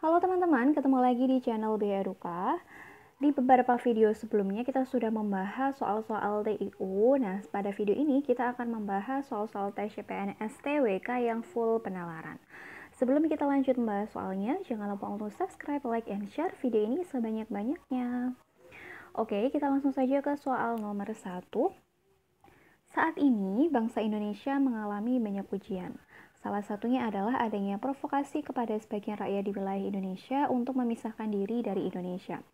Halo teman-teman, ketemu lagi di channel BEduka. Di beberapa video sebelumnya kita sudah membahas soal-soal TIU. Nah, pada video ini kita akan membahas soal-soal tes CPNS TWK yang full penalaran. Sebelum kita lanjut membahas soalnya, jangan lupa untuk subscribe, like, and share video ini sebanyak-banyaknya. Oke, kita langsung saja ke soal nomor 1. Saat ini, bangsa Indonesia mengalami banyak ujian. Salah satunya adalah adanya provokasi kepada sebagian rakyat di wilayah Indonesia untuk memisahkan diri dari Indonesia.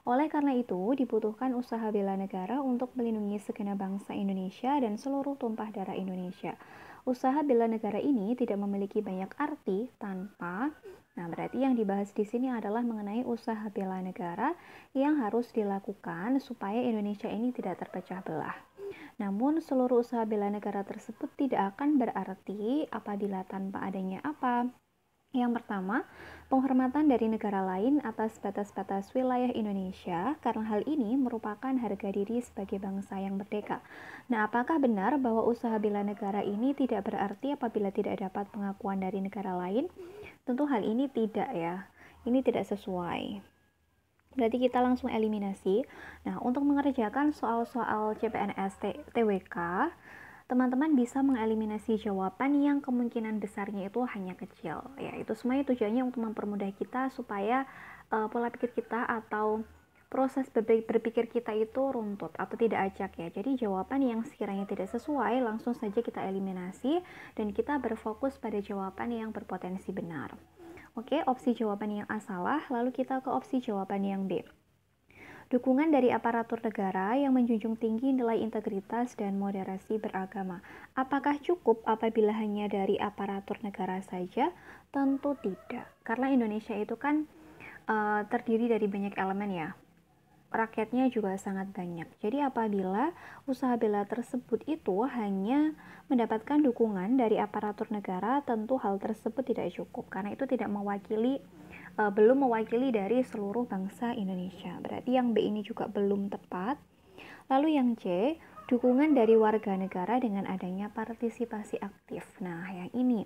Oleh karena itu, dibutuhkan usaha bela negara untuk melindungi segenap bangsa Indonesia dan seluruh tumpah darah Indonesia. Usaha bela negara ini tidak memiliki banyak arti tanpa. Nah, berarti yang dibahas di sini adalah mengenai usaha bela negara yang harus dilakukan supaya Indonesia ini tidak terpecah belah. Namun, seluruh usaha bela negara tersebut tidak akan berarti apabila tanpa adanya apa? Yang pertama, penghormatan dari negara lain atas batas-batas wilayah Indonesia, karena hal ini merupakan harga diri sebagai bangsa yang merdeka. Nah, apakah benar bahwa usaha bela negara ini tidak berarti apabila tidak dapat pengakuan dari negara lain? Tentu hal ini tidak ya. Ini tidak sesuai. Berarti kita langsung eliminasi. Nah, untuk mengerjakan soal-soal CPNS TWK, teman-teman bisa mengeliminasi jawaban yang kemungkinan besarnya itu hanya kecil. Ya, itu semuanya tujuannya untuk mempermudah kita supaya pola pikir kita atau proses berpikir kita itu runtut atau tidak acak ya. Jadi jawaban yang sekiranya tidak sesuai langsung saja kita eliminasi dan kita berfokus pada jawaban yang berpotensi benar. Oke, opsi jawaban yang A salah, lalu kita ke opsi jawaban yang B. Dukungan dari aparatur negara yang menjunjung tinggi nilai integritas dan moderasi beragama. Apakah cukup apabila hanya dari aparatur negara saja? Tentu tidak. Karena Indonesia itu kan terdiri dari banyak elemen ya. Rakyatnya juga sangat banyak. Jadi apabila usaha bela tersebut itu hanya mendapatkan dukungan dari aparatur negara, tentu hal tersebut tidak cukup karena itu tidak mewakili belum mewakili dari seluruh bangsa Indonesia. Berarti yang B ini juga belum tepat. Lalu yang C, dukungan dari warga negara dengan adanya partisipasi aktif. Nah, yang ini.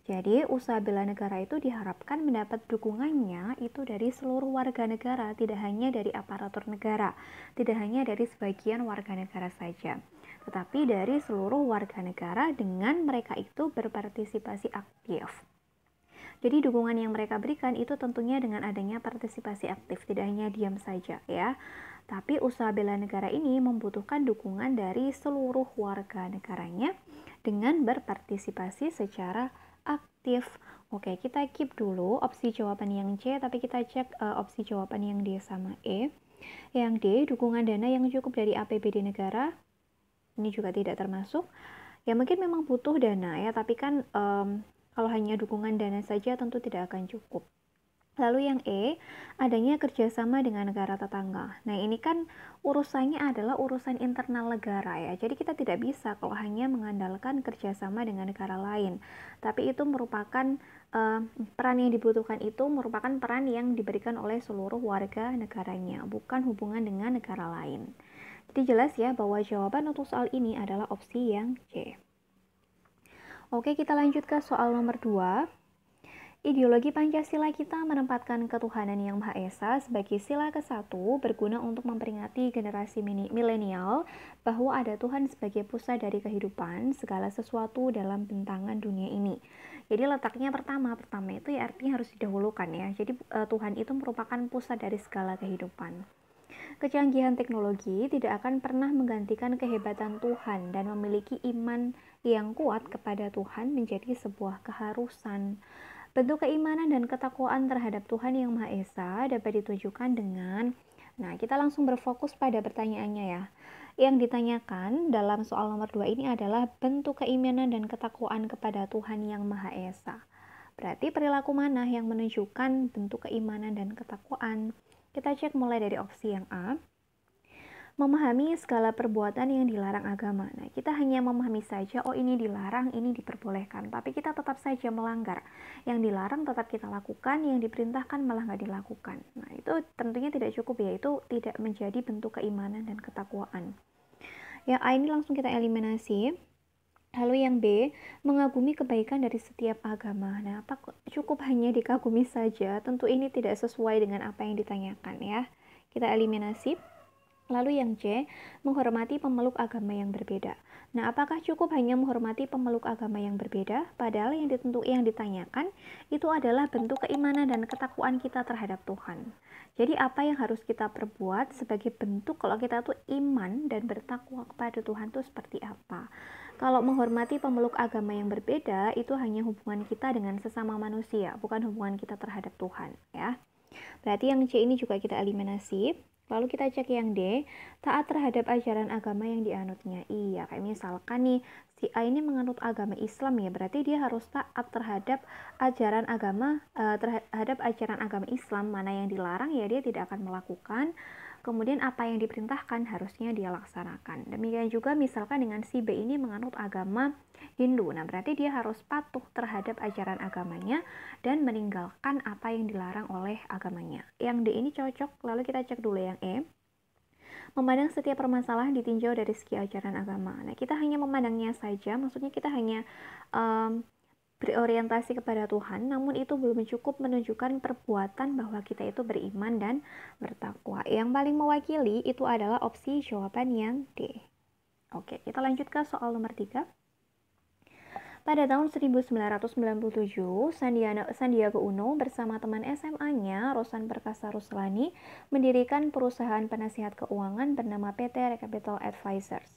Jadi, usaha bela negara itu diharapkan mendapat dukungannya itu dari seluruh warga negara, tidak hanya dari aparatur negara, tidak hanya dari sebagian warga negara saja, tetapi dari seluruh warga negara dengan mereka itu berpartisipasi aktif. Jadi dukungan yang mereka berikan itu tentunya dengan adanya partisipasi aktif, tidak hanya diam saja ya. Tapi usaha bela negara ini membutuhkan dukungan dari seluruh warga negaranya dengan berpartisipasi secara aktif. Oke, kita keep dulu opsi jawaban yang C, tapi kita cek opsi jawaban yang D sama E. Yang D, dukungan dana yang cukup dari APBD negara, ini juga tidak termasuk. Ya mungkin memang butuh dana ya, tapi kan kalau hanya dukungan dana saja tentu tidak akan cukup. Lalu yang E, adanya kerjasama dengan negara tetangga. Nah ini kan urusannya adalah urusan internal negara ya. Jadi kita tidak bisa kalau hanya mengandalkan kerjasama dengan negara lain. Tapi itu merupakan peran yang dibutuhkan itu merupakan peran yang diberikan oleh seluruh warga negaranya, bukan hubungan dengan negara lain. Jadi jelas ya bahwa jawaban untuk soal ini adalah opsi yang C. Oke, kita lanjut ke soal nomor 2. Ideologi Pancasila kita menempatkan ketuhanan yang Maha Esa sebagai sila ke-1 berguna untuk memperingati generasi milenial bahwa ada Tuhan sebagai pusat dari kehidupan segala sesuatu dalam bentangan dunia ini. Jadi letaknya pertama itu ya artinya harus didahulukan ya. Jadi Tuhan itu merupakan pusat dari segala kehidupan. Kecanggihan teknologi tidak akan pernah menggantikan kehebatan Tuhan dan memiliki iman yang kuat kepada Tuhan menjadi sebuah keharusan. Bentuk keimanan dan ketakwaan terhadap Tuhan Yang Maha Esa dapat ditunjukkan dengan, nah kita langsung berfokus pada pertanyaannya ya. Yang ditanyakan dalam soal nomor 2 ini adalah bentuk keimanan dan ketakwaan kepada Tuhan Yang Maha Esa. Berarti perilaku mana yang menunjukkan bentuk keimanan dan ketakwaan? Kita cek mulai dari opsi yang A. Memahami segala perbuatan yang dilarang agama. Nah, kita hanya memahami saja, oh ini dilarang, ini diperbolehkan. Tapi kita tetap saja melanggar. Yang dilarang tetap kita lakukan, yang diperintahkan malah nggak dilakukan. Nah, itu tentunya tidak cukup ya, itu tidak menjadi bentuk keimanan dan ketakwaan. Yang A ini langsung kita eliminasi. Lalu yang B, mengagumi kebaikan dari setiap agama. Nah, apa cukup hanya dikagumi saja? Tentu ini tidak sesuai dengan apa yang ditanyakan ya. Kita eliminasi. Lalu yang C, menghormati pemeluk agama yang berbeda. Nah, apakah cukup hanya menghormati pemeluk agama yang berbeda? Padahal yang ditanyakan itu adalah bentuk keimanan dan ketakwaan kita terhadap Tuhan. Jadi apa yang harus kita perbuat sebagai bentuk kalau kita tuh iman dan bertakwa kepada Tuhan itu seperti apa? Kalau menghormati pemeluk agama yang berbeda, itu hanya hubungan kita dengan sesama manusia, bukan hubungan kita terhadap Tuhan, ya. Berarti yang C ini juga kita eliminasi. Lalu kita cek yang D, taat terhadap ajaran agama yang dianutnya. Iya, kayak misalkan nih, si A ini menganut agama Islam ya, berarti dia harus taat terhadap ajaran agama Islam. Mana yang dilarang ya dia tidak akan melakukan. Kemudian apa yang diperintahkan harusnya dia laksanakan. Demikian juga misalkan dengan si B ini menganut agama Hindu. Nah, berarti dia harus patuh terhadap ajaran agamanya dan meninggalkan apa yang dilarang oleh agamanya. Yang D ini cocok, lalu kita cek dulu yang E. Memandang setiap permasalahan ditinjau dari segi ajaran agama. Nah, kita hanya memandangnya saja, maksudnya kita hanya berorientasi kepada Tuhan, namun itu belum cukup menunjukkan perbuatan bahwa kita itu beriman dan bertakwa. Yang paling mewakili itu adalah opsi jawaban yang D. Oke, kita lanjut ke soal nomor 3. Pada tahun 1997, Sandiaga Uno bersama teman SMA-nya, Rosan Perkasa Ruslani, mendirikan perusahaan penasihat keuangan bernama PT Capital Advisors.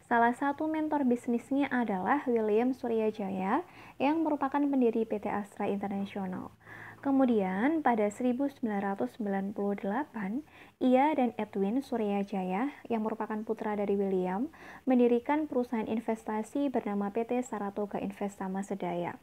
Salah satu mentor bisnisnya adalah William Suryajaya yang merupakan pendiri PT Astra International. Kemudian pada 1998, ia dan Edwin Suryajaya yang merupakan putra dari William mendirikan perusahaan investasi bernama PT Saratoga Investama Sedaya.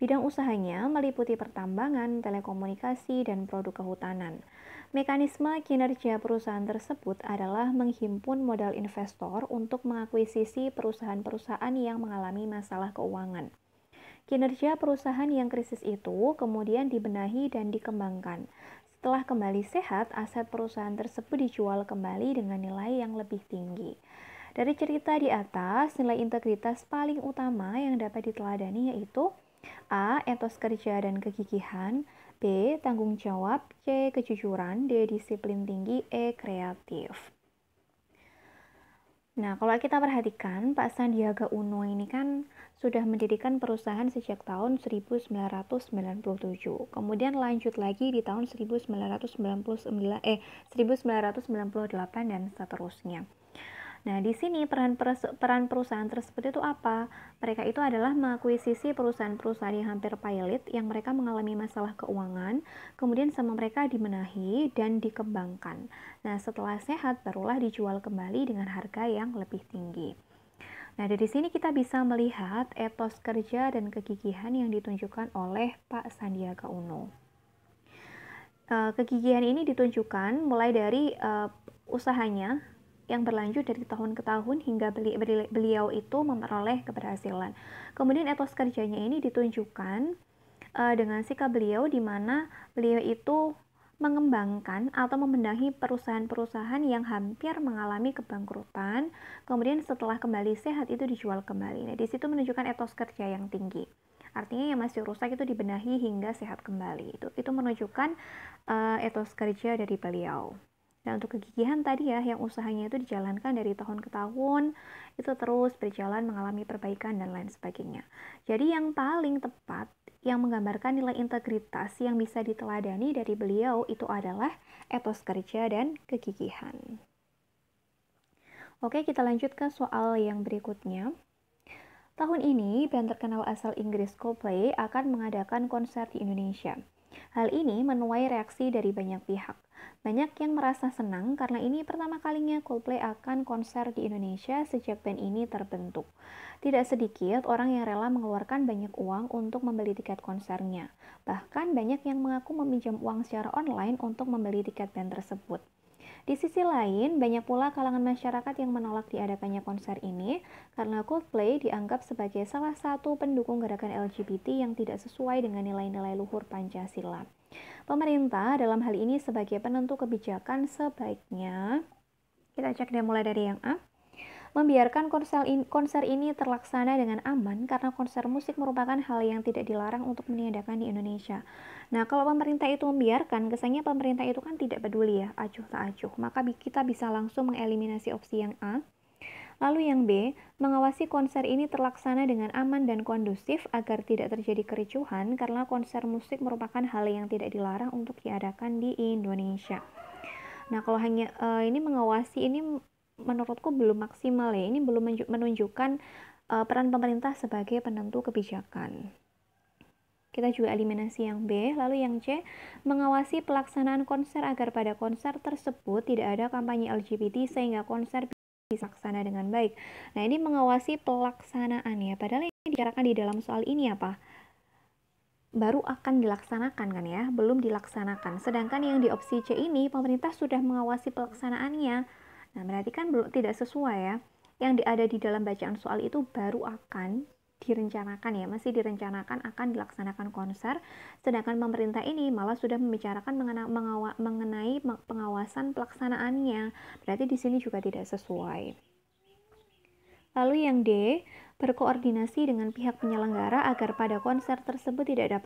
Bidang usahanya meliputi pertambangan, telekomunikasi, dan produk kehutanan. Mekanisme kinerja perusahaan tersebut adalah menghimpun modal investor untuk mengakuisisi perusahaan-perusahaan yang mengalami masalah keuangan. Kinerja perusahaan yang krisis itu kemudian dibenahi dan dikembangkan. Setelah kembali sehat, aset perusahaan tersebut dijual kembali dengan nilai yang lebih tinggi. Dari cerita di atas, nilai integritas paling utama yang dapat diteladani yaitu A. Etos kerja dan kegigihan, B. Tanggung jawab, C. Kejujuran, D. Disiplin tinggi, E. Kreatif. Nah, kalau kita perhatikan, Pak Sandiaga Uno ini kan sudah mendirikan perusahaan sejak tahun 1997. Kemudian lanjut lagi di tahun 1998 dan seterusnya. Nah, di sini peran perusahaan tersebut itu apa? Mereka itu adalah mengakuisisi perusahaan-perusahaan yang hampir pilot yang mereka mengalami masalah keuangan, kemudian sama mereka dibenahi dan dikembangkan. Nah, setelah sehat barulah dijual kembali dengan harga yang lebih tinggi. Nah, dari sini kita bisa melihat etos kerja dan kegigihan yang ditunjukkan oleh Pak Sandiaga Uno. Kegigihan ini ditunjukkan mulai dari usahanya yang berlanjut dari tahun ke tahun hingga beliau itu memperoleh keberhasilan. Kemudian etos kerjanya ini ditunjukkan dengan sikap beliau di mana beliau itu mengembangkan atau membenahi perusahaan-perusahaan yang hampir mengalami kebangkrutan, kemudian setelah kembali sehat itu dijual kembali. Nah, di situ menunjukkan etos kerja yang tinggi. Artinya yang masih rusak itu dibenahi hingga sehat kembali. Itu menunjukkan etos kerja dari beliau. Dan untuk kegigihan tadi ya, yang usahanya itu dijalankan dari tahun ke tahun, itu terus berjalan mengalami perbaikan dan lain sebagainya. Jadi yang paling tepat, yang menggambarkan nilai integritas yang bisa diteladani dari beliau itu adalah etos kerja dan kegigihan. Oke, kita lanjut ke soal yang berikutnya. Tahun ini, band terkenal asal Inggris Coldplay akan mengadakan konser di Indonesia. Hal ini menuai reaksi dari banyak pihak. Banyak yang merasa senang karena ini pertama kalinya Coldplay akan konser di Indonesia sejak band ini terbentuk. Tidak sedikit orang yang rela mengeluarkan banyak uang untuk membeli tiket konsernya. Bahkan banyak yang mengaku meminjam uang secara online untuk membeli tiket band tersebut. Di sisi lain, banyak pula kalangan masyarakat yang menolak diadakannya konser ini karena Coldplay dianggap sebagai salah satu pendukung gerakan LGBT yang tidak sesuai dengan nilai-nilai luhur Pancasila. Pemerintah dalam hal ini sebagai penentu kebijakan sebaiknya, kita cek deh mulai dari yang A, Membiarkan konser ini terlaksana dengan aman karena konser musik merupakan hal yang tidak dilarang untuk meniadakan di Indonesia. Nah, kalau pemerintah itu membiarkan, kesannya pemerintah itu kan tidak peduli ya, acuh tak acuh. Maka kita bisa langsung mengeliminasi opsi yang A. Lalu yang B, mengawasi konser ini terlaksana dengan aman dan kondusif agar tidak terjadi kericuhan karena konser musik merupakan hal yang tidak dilarang untuk diadakan di Indonesia. Nah, kalau hanya ini mengawasi ini menurutku belum maksimal ya. Ini belum menunjukkan peran pemerintah sebagai penentu kebijakan. Kita juga eliminasi yang B. Lalu yang C, mengawasi pelaksanaan konser agar pada konser tersebut tidak ada kampanye LGBT sehingga konser bisa dilaksanakan dengan baik. Nah, ini mengawasi pelaksanaan ya. Padahal yang dibicarakan di dalam soal ini apa? Baru akan dilaksanakan kan ya, belum dilaksanakan. Sedangkan yang di opsi C ini pemerintah sudah mengawasi pelaksanaannya. Nah, berarti kan belum tidak sesuai ya. Yang ada di dalam bacaan soal itu baru akan direncanakan ya, masih direncanakan akan dilaksanakan konser. Sedangkan pemerintah ini malah sudah membicarakan mengenai pengawasan pelaksanaannya. Berarti di sini juga tidak sesuai. Lalu yang D, berkoordinasi dengan pihak penyelenggara agar pada konser tersebut tidak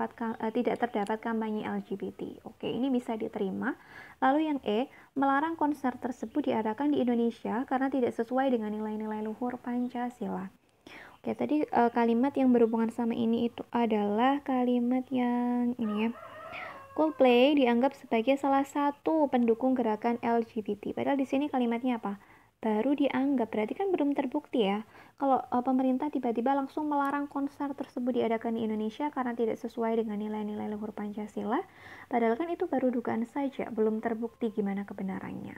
terdapat kampanye LGBT. Oke, ini bisa diterima. Lalu yang E, melarang konser tersebut diadakan di Indonesia karena tidak sesuai dengan nilai-nilai luhur Pancasila. Oke, tadi kalimat yang berhubungan sama ini itu adalah kalimat yang ini ya. Coldplay dianggap sebagai salah satu pendukung gerakan LGBT. Padahal di sini kalimatnya apa? Baru dianggap, berarti kan belum terbukti ya. Kalau pemerintah tiba-tiba langsung melarang konser tersebut diadakan di Indonesia karena tidak sesuai dengan nilai-nilai luhur Pancasila, padahal kan itu baru dugaan saja, belum terbukti gimana kebenarannya.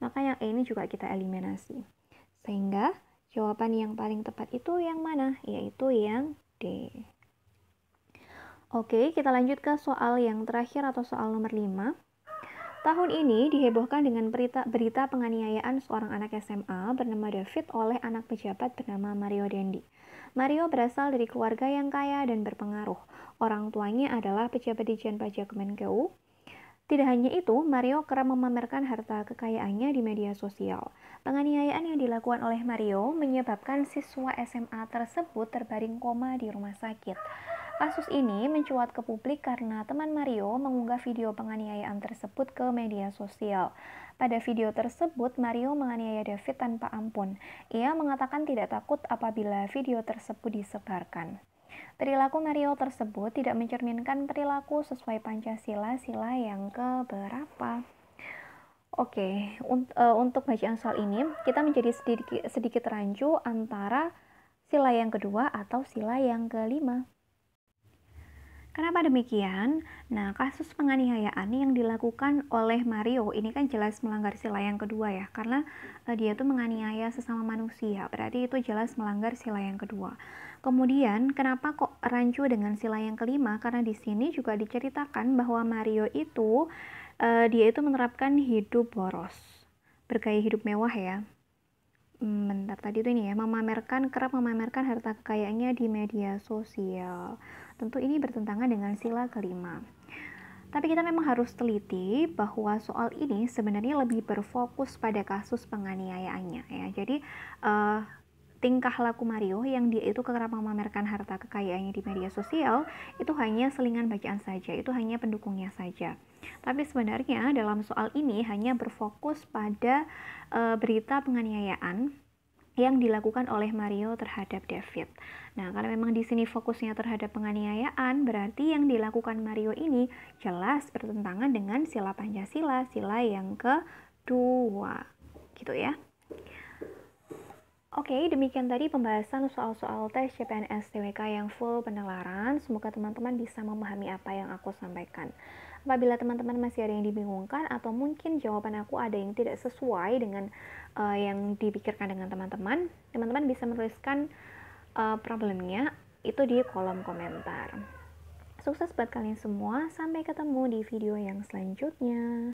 Maka yang E ini juga kita eliminasi. Sehingga jawaban yang paling tepat itu yang mana? Yaitu yang D. Oke, kita lanjut ke soal yang terakhir atau soal nomor 5. Tahun ini dihebohkan dengan berita penganiayaan seorang anak SMA bernama David oleh anak pejabat bernama Mario Dendi. Mario berasal dari keluarga yang kaya dan berpengaruh. Orang tuanya adalah pejabat Ditjen Pajak Kemenkeu. Tidak hanya itu, Mario kerap memamerkan harta kekayaannya di media sosial. Penganiayaan yang dilakukan oleh Mario menyebabkan siswa SMA tersebut terbaring koma di rumah sakit. Kasus ini mencuat ke publik karena teman Mario mengunggah video penganiayaan tersebut ke media sosial. Pada video tersebut, Mario menganiaya David tanpa ampun. Ia mengatakan tidak takut apabila video tersebut disebarkan. Perilaku Mario tersebut tidak mencerminkan perilaku sesuai Pancasila sila yang keberapa. Oke, untuk bacaan soal ini, kita menjadi sedikit rancu antara sila yang kedua atau sila yang kelima. Kenapa demikian? Nah, kasus penganiayaan yang dilakukan oleh Mario ini kan jelas melanggar sila yang kedua ya, karena dia tuh menganiaya sesama manusia, berarti itu jelas melanggar sila yang kedua. Kemudian, kenapa kok rancu dengan sila yang kelima? Karena di sini juga diceritakan bahwa Mario itu, dia itu menerapkan hidup boros, bergaya hidup mewah ya. Bentar, tadi itu ini ya, kerap memamerkan harta kekayaannya di media sosial. Tentu ini bertentangan dengan sila kelima. Tapi kita memang harus teliti bahwa soal ini sebenarnya lebih berfokus pada kasus penganiayaannya ya. Jadi tingkah laku Mario yang dia itu kerap memamerkan harta kekayaannya di media sosial itu hanya selingan bacaan saja, itu hanya pendukungnya saja. Tapi sebenarnya dalam soal ini hanya berfokus pada berita penganiayaan yang dilakukan oleh Mario terhadap David. Nah, karena memang di sini fokusnya terhadap penganiayaan, berarti yang dilakukan Mario ini jelas bertentangan dengan sila Pancasila, sila yang kedua. Gitu ya. Oke, demikian tadi pembahasan soal-soal tes CPNS TWK yang full penalaran. Semoga teman-teman bisa memahami apa yang aku sampaikan. Apabila teman-teman masih ada yang dibingungkan atau mungkin jawaban aku ada yang tidak sesuai dengan yang dipikirkan dengan teman-teman, teman-teman bisa menuliskan problemnya itu di kolom komentar. Sukses buat kalian semua, sampai ketemu di video yang selanjutnya.